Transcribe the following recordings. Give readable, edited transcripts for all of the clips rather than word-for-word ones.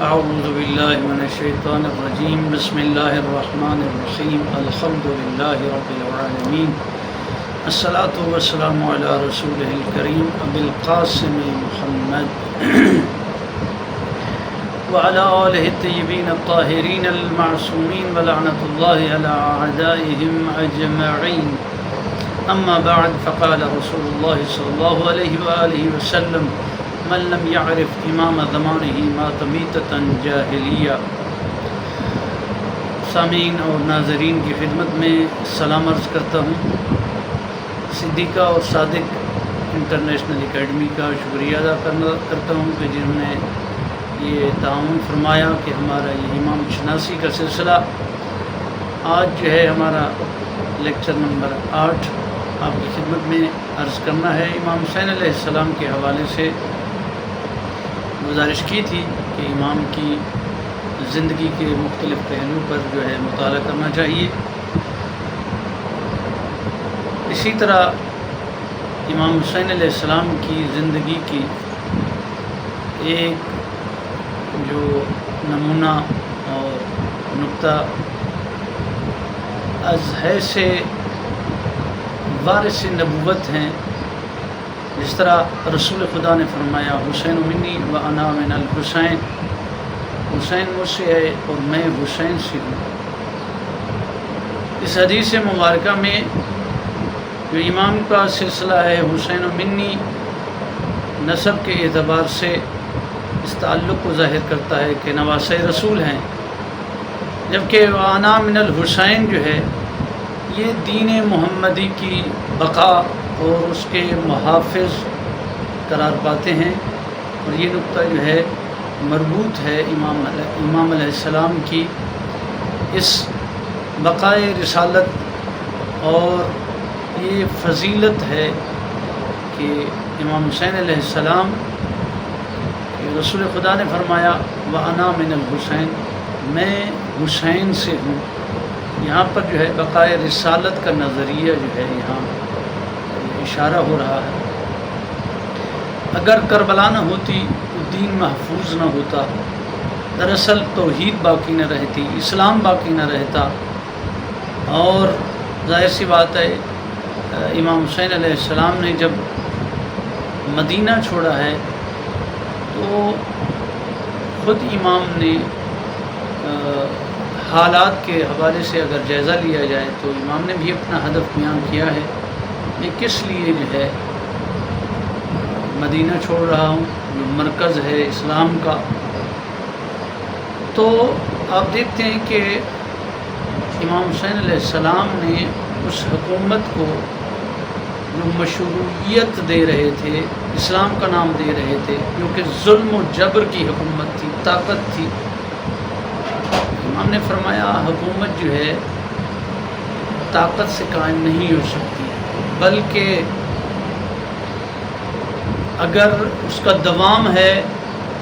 اعوذ باللہ من الشیطان الرجیم بسم اللہ الرحمن الرحیم الحمد للہ رب العالمین الصلاۃ والسلام علی رسولہ الکریم ابی القاسم محمد وعلی آلہ الطیبین الطاہرین المعصومین ولعنۃ اللہ علی اعدائہم اجمعین اما بعد فقال رسول اللہ صلی اللہ علیہ وآلہ وسلم من لم يعرف امام زمانہ مات میتۃ جاہلیہ۔ سامعین اور ناظرین کی خدمت میں سلام عرض کرتا ہوں۔ صدیقہ اور صادق انٹرنیشنل اکیڈمی کا شکریہ ادا کرتا ہوں کہ جنہوں نے یہ تعاون فرمایا کہ ہمارا یہ امام شناسی کا سلسلہ آج جو ہے ہمارا لیکچر نمبر 8 آپ کی خدمت میں عرض کرنا ہے۔ امام حسین علیہ السلام کے حوالے سے گزارش کی تھی کہ امام کی زندگی کے مختلف پہلو پر جو ہے مطالعہ کرنا چاہیے۔ اسی طرح امام حسین علیہ السلام کی زندگی کی ایک جو نمونہ اور نقطہ از حیث وارث نبوت ہیں، جس طرح رسول خدا نے فرمایا حسین منی و انا من الحسین، حسین مجھ سے ہے اور میں حسین سے ہوں۔ اس حدیث مبارکہ میں جو امام کا سلسلہ ہے حسین منی، نسب کے اعتبار سے اس تعلق کو ظاہر کرتا ہے کہ نواسۂ رسول ہیں، جبکہ وانا من الحسین جو ہے یہ دین محمدی کی بقا اور اس کے محافظ قرار پاتے ہیں، اور یہ نقطہ جو ہے مربوط ہے امام علیہ السلام کی اس بقائے رسالت، اور یہ فضیلت ہے کہ امام حسین علیہ السلام رسول خدا نے فرمایا وَأَنَا مِنَ الْحُسَيْن، میں حسین سے ہوں۔ یہاں پر جو ہے بقائے رسالت کا نظریہ جو ہے یہاں اشارہ ہو رہا ہے۔ اگر کربلا نہ ہوتی تو دین محفوظ نہ ہوتا، دراصل توحید باقی نہ رہتی، اسلام باقی نہ رہتا، اور ظاہر سی بات ہے امام حسین علیہ السلام نے جب مدینہ چھوڑا ہے تو خود امام نے حالات کے حوالے سے اگر جائزہ لیا جائے تو امام نے بھی اپنا ہدف بیان کیا ہے کہ کس لیے جو ہے مدینہ چھوڑ رہا ہوں، جو مرکز ہے اسلام کا۔ تو آپ دیکھتے ہیں کہ امام حسین علیہ السلام نے اس حکومت کو جو مشروعیت دے رہے تھے، اسلام کا نام دے رہے تھے، کیونکہ ظلم و جبر کی حکومت تھی، طاقت تھی، امام نے فرمایا حکومت جو ہے طاقت سے قائم نہیں ہو سکتی، بلکہ اگر اس کا دوام ہے،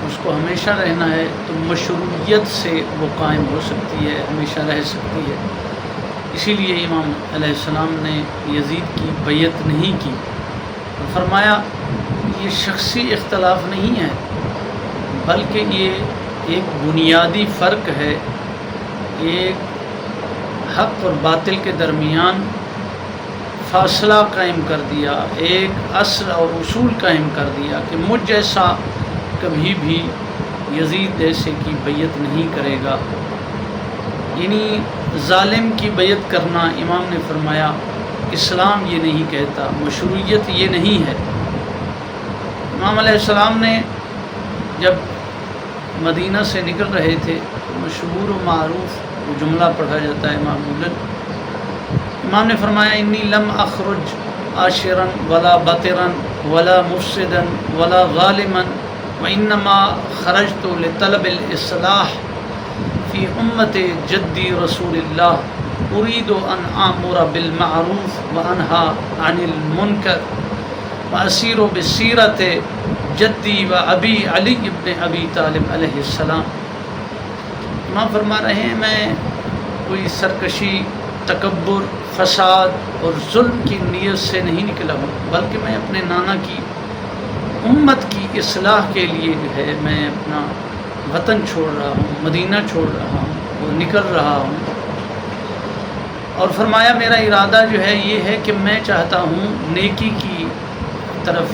اس کو ہمیشہ رہنا ہے، تو مشروعیت سے وہ قائم ہو سکتی ہے، ہمیشہ رہ سکتی ہے۔ اسی لیے امام علیہ السلام نے یزید کی بیعت نہیں کی، فرمایا یہ شخصی اختلاف نہیں ہے، بلکہ یہ ایک بنیادی فرق ہے، ایک حق اور باطل کے درمیان فاصلہ قائم کر دیا، ایک اصل اور اصول قائم کر دیا کہ مجھ جیسا کبھی بھی یزید جیسے کی بیعت نہیں کرے گا۔ یعنی ظالم کی بیعت کرنا، امام نے فرمایا اسلام یہ نہیں کہتا، مشروعیت یہ نہیں ہے۔ امام علیہ السلام نے جب مدینہ سے نکل رہے تھے، مشہور و معروف وہ جملہ پڑھا جاتا ہے معمولاً، امام نے فرمایا انی لم اخرج عاشرا ولا بطرا ولا مفسدا ولا ظالما وانما خرجت لطلب الاصلاح فی امت جدی رسول اللہ اريد ان آمر بالمعروف وانهى عن المنکر واسیر بسیرت جدی و ابی علی ابن ابی طالب علیہ السلام۔ امام فرما رہے ہیں میں کوئی سرکشی، تکبر، فساد اور ظلم کی نیت سے نہیں نکلا ہوں، بلکہ میں اپنے نانا کی امت کی اصلاح کے لیے جو ہے میں اپنا وطن چھوڑ رہا ہوں، مدینہ چھوڑ رہا ہوں اور نکل رہا ہوں۔ اور فرمایا میرا ارادہ جو ہے یہ ہے کہ میں چاہتا ہوں نیکی کی طرف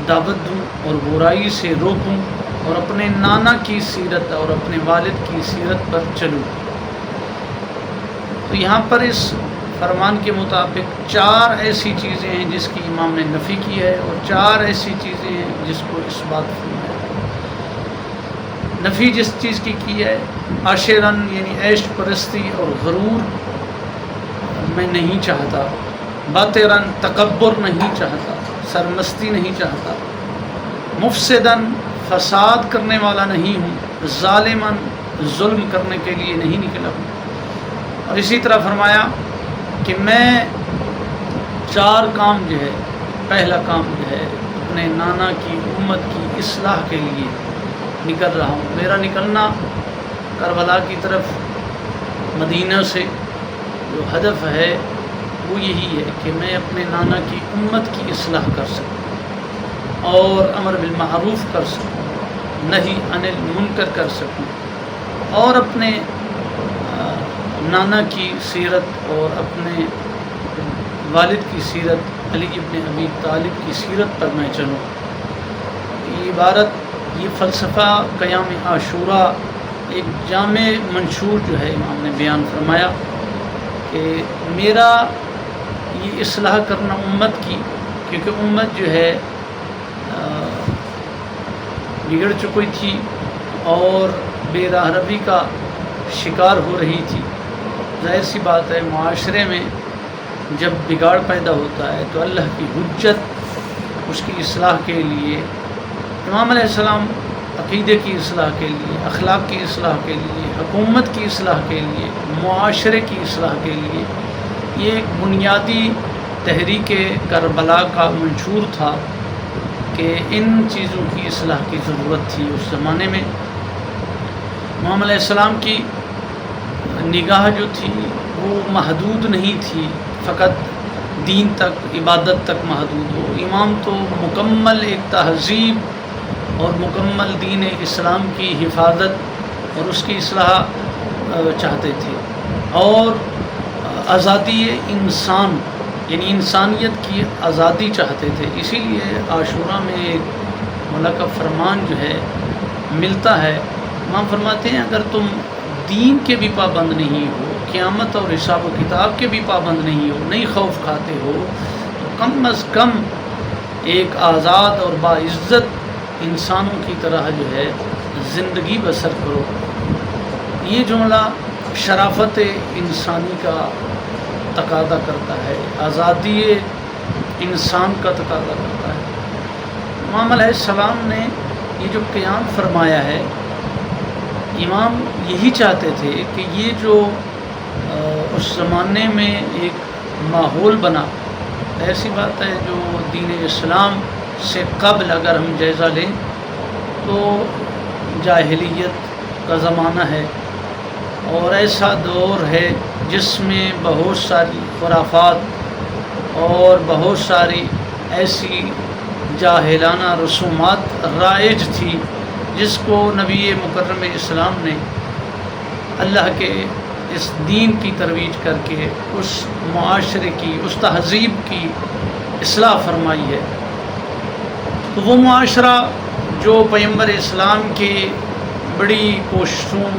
دعوت دوں اور برائی سے روکوں اور اپنے نانا کی سیرت اور اپنے والد کی سیرت پر چلوں۔ تو یہاں پر اس فرمان کے مطابق 4 ایسی چیزیں ہیں جس کی امام نے نفی کی ہے اور 4 ایسی چیزیں ہیں جس کو اس بات فرمایا۔ نفی جس چیز کی ہے، عاشرن یعنی عیش پرستی اور غرور میں نہیں چاہتا، باطرن تکبر نہیں چاہتا، سرمستی نہیں چاہتا، مفسدن فساد کرنے والا نہیں ہوں، ظالمن ظلم کرنے کے لیے نہیں نکلا ہوں۔ اور اسی طرح فرمایا کہ میں 4 کام جو ہے، پہلا کام جو ہے اپنے نانا کی امت کی اصلاح کے لیے نکل رہا ہوں۔ میرا نکلنا کربلا کی طرف مدینہ سے جو ہدف ہے وہ یہی ہے کہ میں اپنے نانا کی امت کی اصلاح کر سکوں اور امر بالمعروف کر سکوں، نہی عن المنکر کر سکوں، اور اپنے نانا کی سیرت اور اپنے والد کی سیرت علی ابن ابی طالب کی سیرت پر میں چلوں۔ یہ عبارت، یہ فلسفہ قیام عاشورہ ایک جامع منشور جو ہے امام نے بیان فرمایا کہ میرا یہ اصلاح کرنا امت کی، کیونکہ امت جو ہے بگڑ چکی تھی اور بے راہ روی کا شکار ہو رہی تھی۔ ظاہر سی بات ہے معاشرے میں جب بگاڑ پیدا ہوتا ہے تو اللہ کی حجت اس کی اصلاح کے لیے، امام علیہ السلام عقیدے کی اصلاح کے لیے، اخلاق کی اصلاح کے لیے، حکومت کی اصلاح کے لیے، معاشرے کی اصلاح کے لیے، یہ ایک بنیادی تحریک کربلا کا منشور تھا کہ ان چیزوں کی اصلاح کی ضرورت تھی۔ اس زمانے میں امام علیہ السلام کی نگاہ جو تھی وہ محدود نہیں تھی، فقط دین تک، عبادت تک محدود ہو۔ امام تو مکمل ایک تہذیب اور مکمل دین اسلام کی حفاظت اور اس کی اصلاح چاہتے تھے، اور آزادی انسان یعنی انسانیت کی آزادی چاہتے تھے۔ اسی لیے عاشورہ میں ایک ملکہ فرمان جو ہے ملتا ہے، امام فرماتے ہیں اگر تم دین کے بھی پابند نہیں ہو، قیامت اور حساب و کتاب کے بھی پابند نہیں ہو، نہیں خوف کھاتے ہو، تو کم از کم ایک آزاد اور باعزت انسانوں کی طرح جو ہے زندگی بسر کرو۔ یہ جملہ شرافت انسانی کا تقاضا کرتا ہے، آزادی انسان کا تقاضا کرتا ہے۔ امام علیہ السلام نے یہ جو قیام فرمایا ہے، امام یہی چاہتے تھے کہ یہ جو اس زمانے میں ایک ماحول بنا، ایسی بات ہے جو دین اسلام سے قبل اگر ہم جائزہ لیں تو جاہلیت کا زمانہ ہے، اور ایسا دور ہے جس میں بہت ساری خرافات اور بہت ساری ایسی جاہلانہ رسومات رائج تھی، جس کو نبی مکرم اسلام نے اللہ کے اس دین کی ترویج کر کے اس معاشرے کی، اس تہذیب کی اصلاح فرمائی ہے۔ تو وہ معاشرہ جو پیغمبر اسلام کی بڑی کوششوں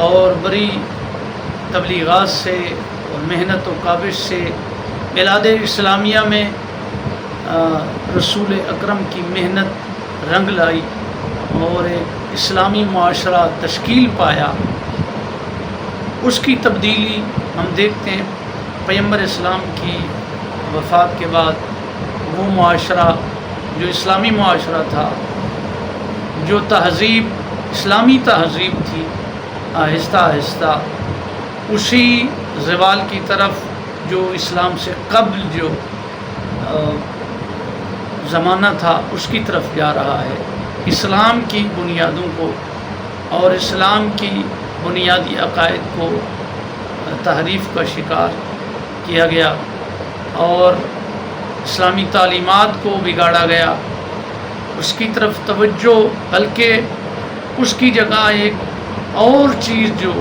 اور بڑی تبلیغات سے اور محنت و کاوش سے بلاد اسلامیہ میں رسول اکرم کی محنت رنگ لائی اور ایک اسلامی معاشرہ تشکیل پایا، اس کی تبدیلی ہم دیکھتے ہیں پیغمبر اسلام کی وفات کے بعد۔ وہ معاشرہ جو اسلامی معاشرہ تھا، جو تہذیب اسلامی تہذیب تھی، آہستہ آہستہ اسی زوال کی طرف جو اسلام سے قبل جو زمانہ تھا اس کی طرف جا رہا ہے۔ اسلام کی بنیادوں کو اور اسلام کی بنیادی عقائد کو تحریف کا شکار کیا گیا اور اسلامی تعلیمات کو بگاڑا گیا، اس کی طرف توجہ، بلکہ اس کی جگہ ایک اور چیز جو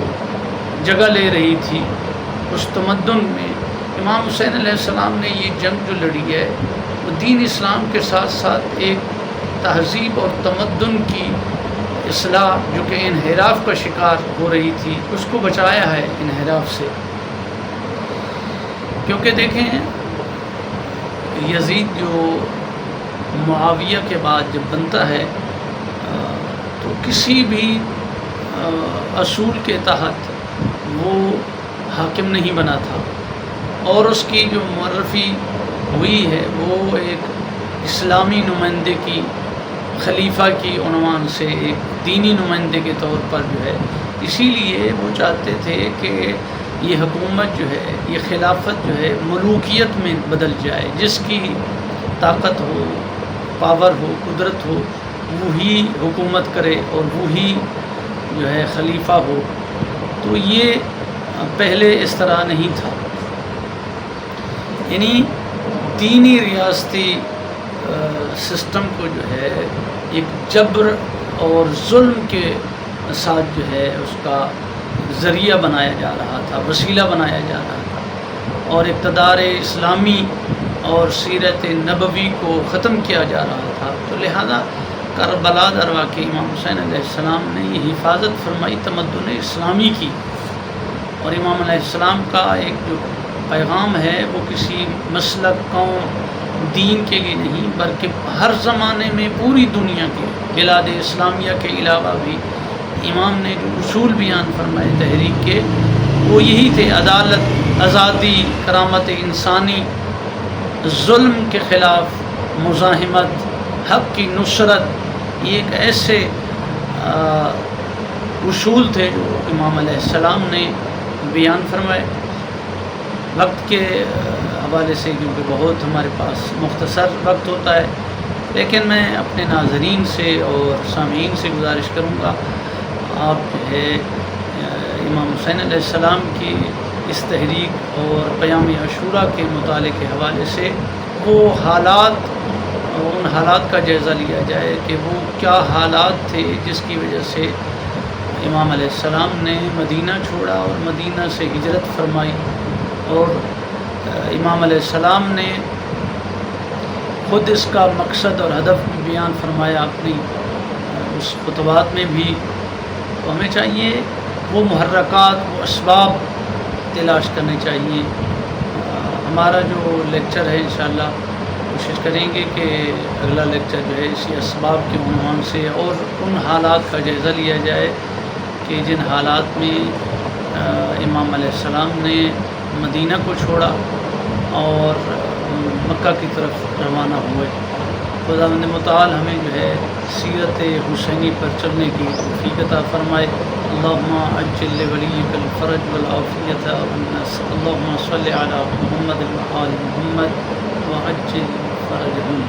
جگہ لے رہی تھی اس تمدن میں، امام حسین علیہ السلام نے یہ جنگ جو لڑی ہے وہ دین اسلام کے ساتھ ساتھ ایک تہذیب اور تمدن کی اصلاح جو کہ انحراف کا شکار ہو رہی تھی اس کو بچایا ہے انحراف سے۔ کیونکہ دیکھیں یزید جو معاویہ کے بعد جب بنتا ہے تو کسی بھی اصول کے تحت وہ حاکم نہیں بنا تھا، اور اس کی جو معرفی ہوئی ہے وہ ایک اسلامی نمائندے کی، خلیفہ کی عنوان سے ایک دینی نمائندے کے طور پر جو ہے، اسی لیے وہ چاہتے تھے کہ یہ حکومت جو ہے، یہ خلافت جو ہے ملوکیت میں بدل جائے، جس کی طاقت ہو، پاور ہو، قدرت ہو، وہی حکومت کرے اور وہی جو ہے خلیفہ ہو۔ تو یہ پہلے اس طرح نہیں تھا، یعنی دینی ریاستی سسٹم کو جو ہے ایک جبر اور ظلم کے ساتھ جو ہے اس کا ذریعہ بنایا جا رہا تھا، وسیلہ بنایا جا رہا تھا، اور اقتدار اسلامی اور سیرت نبوی کو ختم کیا جا رہا تھا۔ تو لہذا کربلا در واقع امام حسین علیہ السلام نے یہ حفاظت فرمائی تمدن اسلامی کی، اور امام علیہ السلام کا ایک جو پیغام ہے وہ کسی مسلک، قوم، دین کے لیے نہیں بلکہ ہر زمانے میں پوری دنیا کے بلاد اسلامیہ کے علاوہ بھی امام نے جو اصول بیان فرمائے تحریک کے وہ یہی تھے: عدالت، آزادی، کرامت انسانی، ظلم کے خلاف مزاحمت، حق کی نصرت۔ یہ ایک ایسے اصول تھے جو امام علیہ السلام نے بیان فرمائے۔ وقت کے حوالے سے کیونکہ بہت ہمارے پاس مختصر وقت ہوتا ہے، لیکن میں اپنے ناظرین سے اور سامعین سے گزارش کروں گا، آپ جو ہے امام حسین علیہ السلام کی اس تحریک اور قیام عاشوراء کے مطالعے کے حوالے سے وہ حالات، ان حالات کا جائزہ لیا جائے کہ وہ کیا حالات تھے جس کی وجہ سے امام علیہ السلام نے مدینہ چھوڑا اور مدینہ سے ہجرت فرمائی، اور امام علیہ السلام نے خود اس کا مقصد اور ہدف بھی بیان فرمایا اپنی اس خطبات میں بھی۔ تو ہمیں چاہیے وہ محرکات، وہ اسباب تلاش کرنے چاہیے۔ ہمارا جو لیکچر ہے انشاءاللہ کوشش کریں گے کہ اگلا لیکچر جو ہے اسی اسباب کے عنوان سے اور ان حالات کا جائزہ لیا جائے کہ جن حالات میں امام علیہ السلام نے مدینہ کو چھوڑا اور مکہ کی طرف روانہ ہوئے۔ خداوند متعال ہمیں جو ہے سیرت حسینی پر چلنے کی توفیق عطا فرمائے۔ اللہم عجل لولیک الفرج والعافیت والنصر، اللہم صلی علی محمد و آل محمد وعجل فرجہم۔